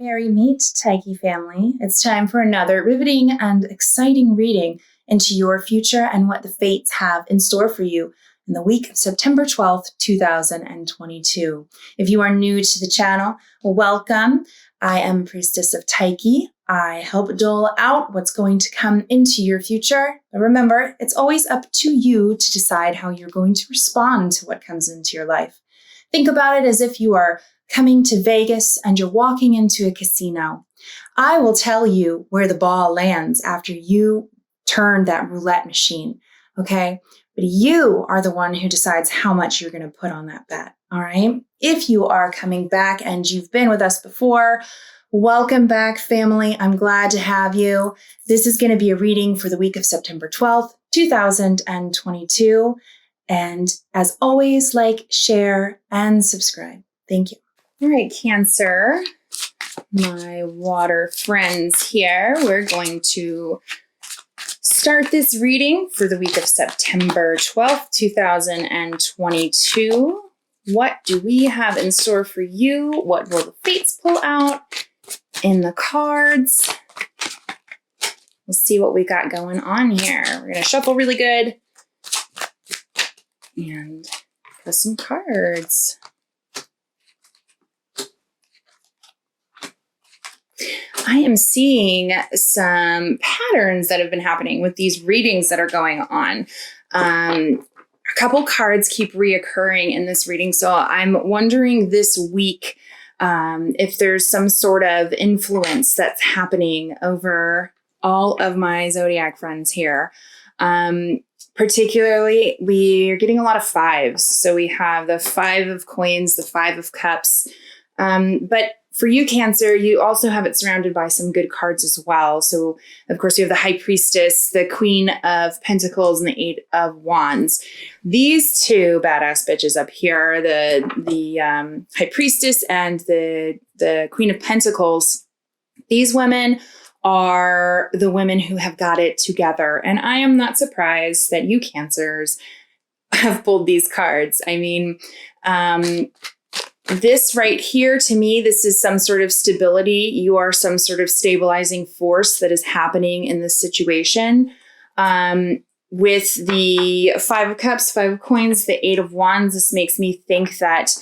Merry Meet, Tyche family. It's time for another riveting and exciting reading into your future and what the fates have in store for you in the week of September 12th, 2022. If you are new to the channel, welcome. I am Priestess of Tyche. I help dole out what's going to come into your future. But remember, it's always up to you to decide how you're going to respond to what comes into your life. Think about it as if you are coming to Vegas and you're walking into a casino. I will tell you where the ball lands after you turn that roulette machine, okay? But you are the one who decides how much you're going to put on that bet, all right? If you are coming back and you've been with us before, welcome back, family. I'm glad to have you. This is going to be a reading for the week of September 12th, 2022. And as always, like, share, and subscribe. Thank you. All right, Cancer, my water friends here. We're going to start this reading for the week of September 12th, 2022. What do we have in store for you? What will the fates pull out in the cards? We'll see what we got going on here. We're going to shuffle really good and pull some cards. I am seeing some patterns that have been happening with these readings that are going on. A couple cards keep reoccurring in this reading, so I'm wondering this week if there's some sort of influence that's happening over all of my zodiac friends here. Particularly, we're getting a lot of fives. So we have the 5 of coins, the 5 of cups, but for you, Cancer, you also have it surrounded by some good cards as well. So, of course, you have the High Priestess, the Queen of Pentacles, and the 8 of Wands. These two badass bitches up here, the High Priestess and the Queen of Pentacles, these women are the women who have got it together. And I am not surprised that you, Cancers, have pulled these cards. I mean, this right here, to me, this is some sort of stability. You are some sort of stabilizing force that is happening in this situation. With the 5 of Cups, 5 of Coins, the 8 of Wands, this makes me think that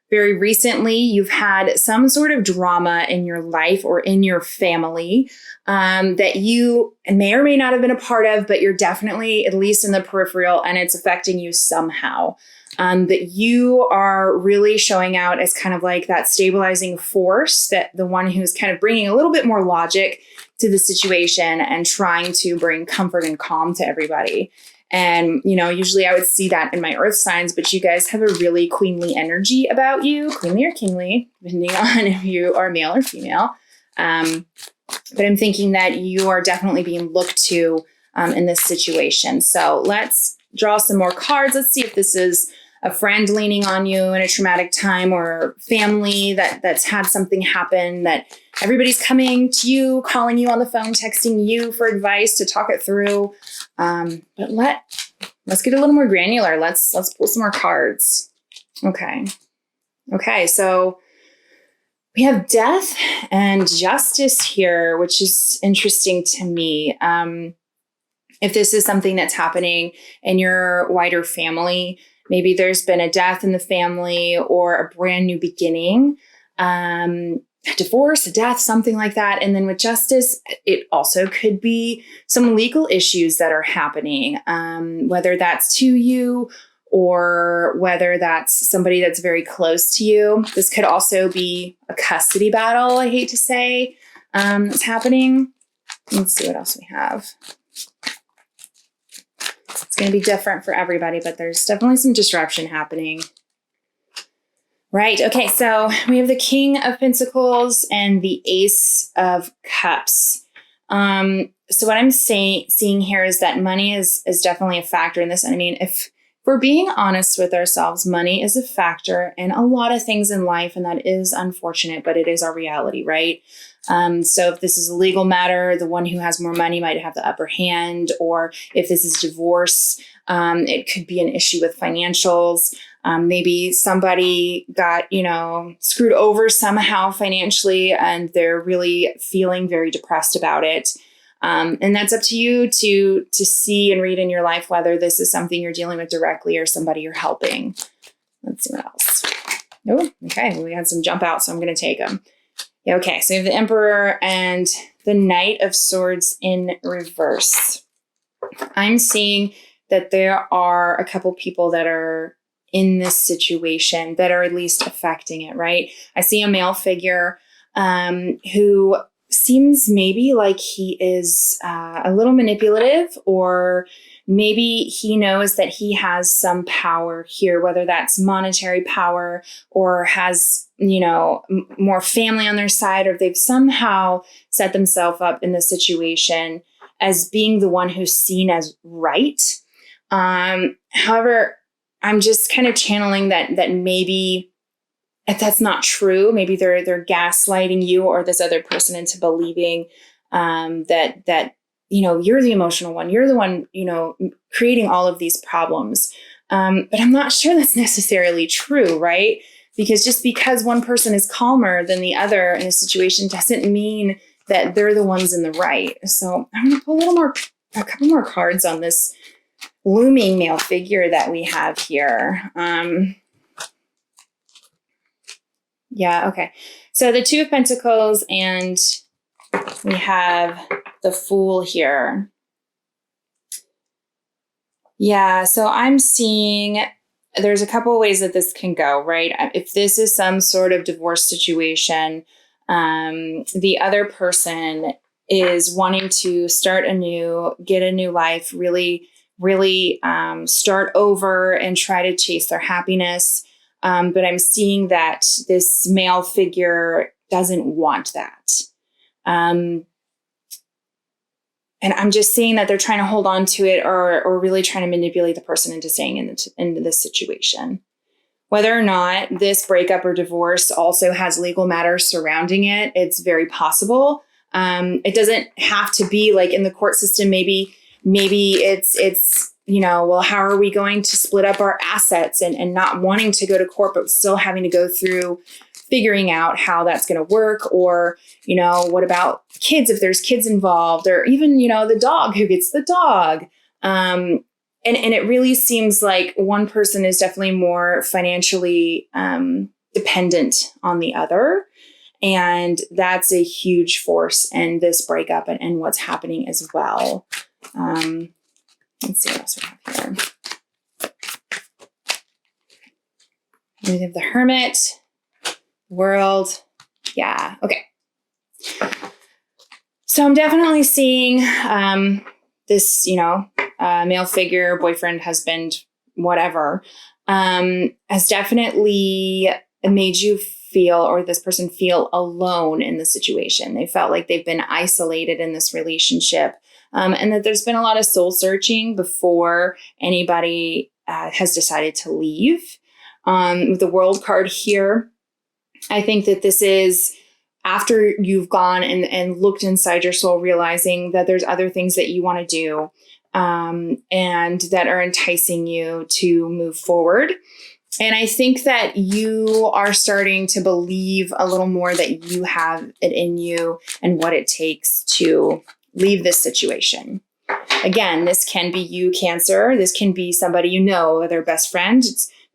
very recently you've had some sort of drama in your life or in your family that you may or may not have been a part of, but you're definitely at least in the peripheral and it's affecting you somehow. That you are really showing out as kind of like that stabilizing force, that the one who's kind of bringing a little bit more logic to the situation and trying to bring comfort and calm to everybody. And, you know, usually I would see that in my earth signs, but you guys have a really queenly energy about you, queenly or kingly, depending on if you are male or female. But I'm thinking that you are definitely being looked to in this situation. So let's draw some more cards. Let's see if this is a friend leaning on you in a traumatic time or family that's had something happen, that everybody's coming to you, calling you on the phone, texting you for advice to talk it through. But let's get a little more granular. Let's pull some more cards. Okay, so we have Death and Justice here, which is interesting to me. If this is something that's happening in your wider family, maybe there's been a death in the family or a brand new beginning, a divorce, a death, something like that. And then with Justice, it also could be some legal issues that are happening, whether that's to you or whether that's somebody that's very close to you. This could also be a custody battle, I hate to say, that's happening. Let's see what else we have. It's going to be different for everybody, but there's definitely some disruption happening. Right. Okay. So we have the King of Pentacles and the Ace of Cups. So what I'm seeing here is that money is definitely a factor in this. I mean, if For being honest with ourselves, money is a factor in a lot of things in life, and that is unfortunate, but it is our reality, right? So if this is a legal matter, the one who has more money might have the upper hand, or if this is divorce, it could be an issue with financials. Maybe somebody got, screwed over somehow financially, and they're really feeling very depressed about it. And that's up to you to see and read in your life whether this is something you're dealing with directly or somebody you're helping. Let's see what else. Oh, okay. Well, we had some jump out, so I'm going to take them. Yeah, okay, so we have the Emperor and the Knight of Swords in reverse. I'm seeing that there are a couple people that are in this situation that are at least affecting it, right? I see a male figure who seems maybe like he is a little manipulative, or maybe he knows that he has some power here, whether that's monetary power or has, more family on their side, or they've somehow set themselves up in the situation as being the one who's seen as right. However, I'm just kind of channeling that maybe if that's not true, maybe they're gaslighting you or this other person into believing that you're the emotional one, you're the one creating all of these problems. But I'm not sure that's necessarily true, right? Because just because one person is calmer than the other in a situation doesn't mean that they're the ones in the right. So I'm going to pull a couple more cards on this looming male figure that we have here. Yeah, okay. So the Two of Pentacles, and we have the Fool here. Yeah, so I'm seeing there's a couple of ways that this can go, right? If this is some sort of divorce situation, the other person is wanting to start anew, get a new life, really start over and try to chase their happiness. But I'm seeing that this male figure doesn't want that. And I'm just seeing that they're trying to hold on to it, or really trying to manipulate the person into staying into this situation. Whether or not this breakup or divorce also has legal matters surrounding it, it's very possible. It doesn't have to be like in the court system. Maybe it's well, how are we going to split up our assets, and not wanting to go to court, but still having to go through figuring out how that's going to work. Or, what about kids if there's kids involved, or even, the dog, who gets the dog. And it really seems like one person is definitely more financially dependent on the other. And that's a huge force in this breakup and what's happening as well. Let's see what else we have here. We have the Hermit, World. Yeah, okay. So I'm definitely seeing this, male figure, boyfriend, husband, whatever, has definitely made you feel, or this person feel, alone in the situation. They felt like they've been isolated in this relationship. And that there's been a lot of soul searching before anybody has decided to leave. With the World card here, I think that this is after you've gone and looked inside your soul, realizing that there's other things that you want to do and that are enticing you to move forward. And I think that you are starting to believe a little more that you have it in you and what it takes to leave this situation. Again, this can be you, Cancer. This can be somebody their best friend.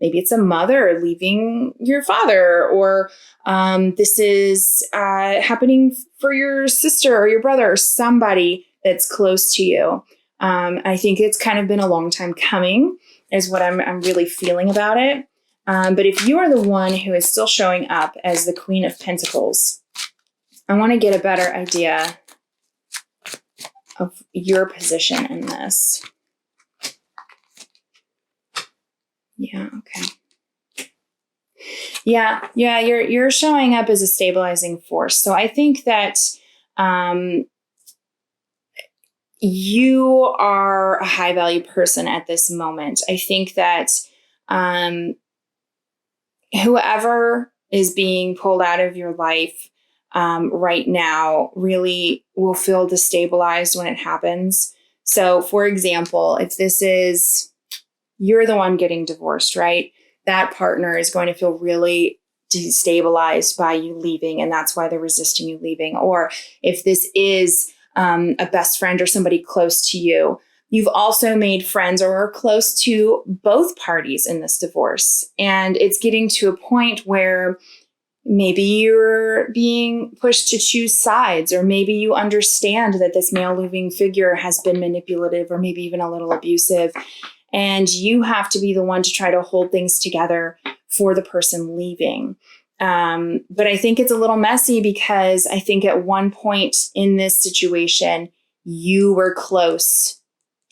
Maybe it's a mother leaving your father, or this is happening for your sister or your brother or somebody that's close to you. I think it's kind of been a long time coming, is what I'm really feeling about it. But if you are the one who is still showing up as the Queen of Pentacles, I want to get a better idea of your position in this. Yeah, okay. Yeah, you're showing up as a stabilizing force. So I think that you are a high value person at this moment. I think that whoever is being pulled out of your life right now really will feel destabilized when it happens. So, for example, if this is you're the one getting divorced, right? That partner is going to feel really destabilized by you leaving, and that's why they're resisting you leaving. Or if this is a best friend or somebody close to you, you've also made friends or are close to both parties in this divorce. And it's getting to a point where maybe you're being pushed to choose sides, or maybe you understand that this male leaving figure has been manipulative or maybe even a little abusive. And you have to be the one to try to hold things together for the person leaving. But I think it's a little messy because I think at one point in this situation, you were close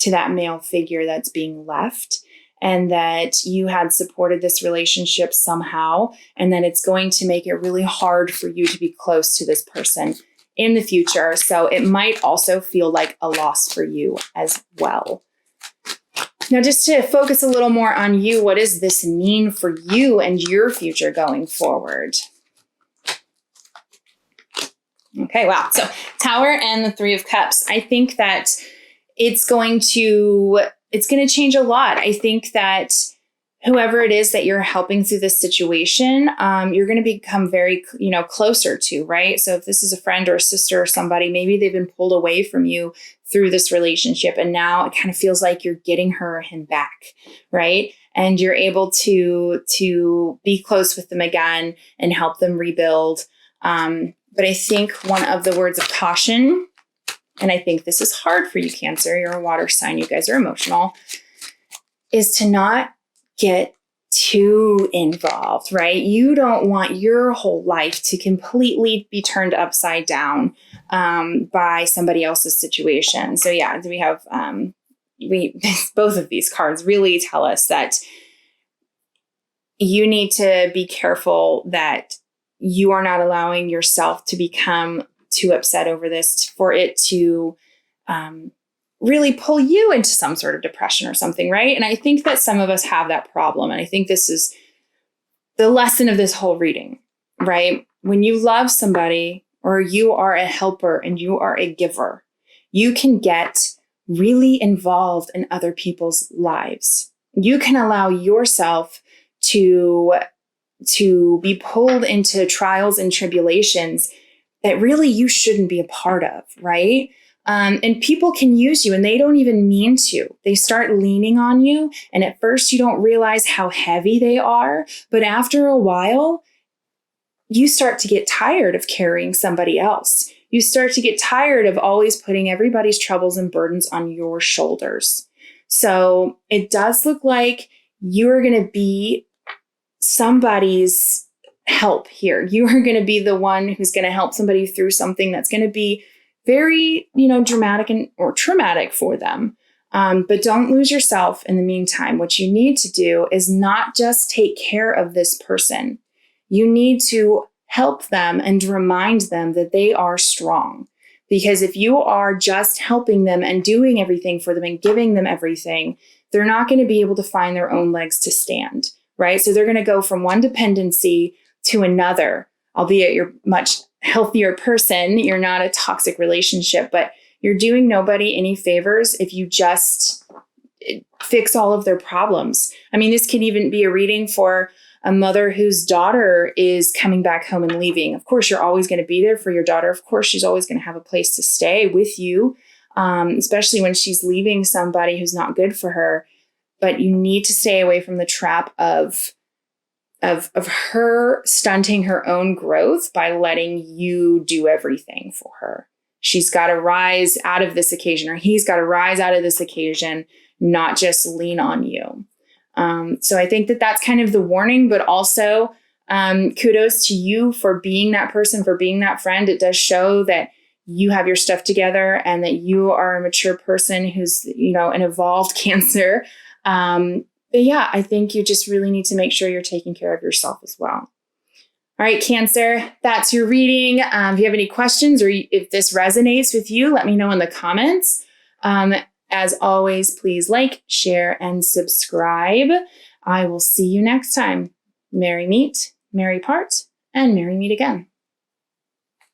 to that male figure that's being left, and that you had supported this relationship somehow, and that it's going to make it really hard for you to be close to this person in the future. So it might also feel like a loss for you as well. Now, just to focus a little more on you, what does this mean for you and your future going forward? Okay, wow. So Tower and the Three of Cups. I think that it's going to change a lot. I think that whoever it is that you're helping through this situation, you're going to become very, closer to, right? So if this is a friend or a sister or somebody, maybe they've been pulled away from you through this relationship, and now it kind of feels like you're getting her or him back, right? And you're able to be close with them again and help them rebuild. But I think one of the words of caution, and I think this is hard for you, Cancer, you're a water sign, you guys are emotional, is to not get too involved, right? You don't want your whole life to completely be turned upside down by somebody else's situation. So yeah, we have both of these cards really tell us that you need to be careful that you are not allowing yourself to become too upset over this for it to really pull you into some sort of depression or something, right? And I think that some of us have that problem. And I think this is the lesson of this whole reading, right? When you love somebody, or you are a helper and you are a giver, you can get really involved in other people's lives. You can allow yourself to be pulled into trials and tribulations that really you shouldn't be a part of, right? And people can use you and they don't even mean to. They start leaning on you. And at first you don't realize how heavy they are. But after a while, you start to get tired of carrying somebody else. You start to get tired of always putting everybody's troubles and burdens on your shoulders. So it does look like you're going to be somebody's help here. You are going to be the one who's going to help somebody through something that's going to be very, dramatic or traumatic for them. But don't lose yourself in the meantime. What you need to do is not just take care of this person. You need to help them and remind them that they are strong. Because if you are just helping them and doing everything for them and giving them everything, they're not going to be able to find their own legs to stand, right? So they're going to go from one dependency to another, albeit you're much healthier person. You're not a toxic relationship, but you're doing nobody any favors if you just fix all of their problems. I mean, this could even be a reading for a mother whose daughter is coming back home and leaving. Of course, you're always going to be there for your daughter. Of course, she's always going to have a place to stay with you, especially when she's leaving somebody who's not good for her. But you need to stay away from the trap of her stunting her own growth by letting you do everything for her. She's got to rise out of this occasion, or he's got to rise out of this occasion, not just lean on you. So I think that that's kind of the warning, but also kudos to you for being that person, for being that friend. It does show that you have your stuff together and that you are a mature person who's, an evolved Cancer. But yeah, I think you just really need to make sure you're taking care of yourself as well. All right, Cancer, that's your reading. If you have any questions or if this resonates with you, let me know in the comments. As always, please like, share, and subscribe. I will see you next time. Merry meet, merry part, and merry meet again.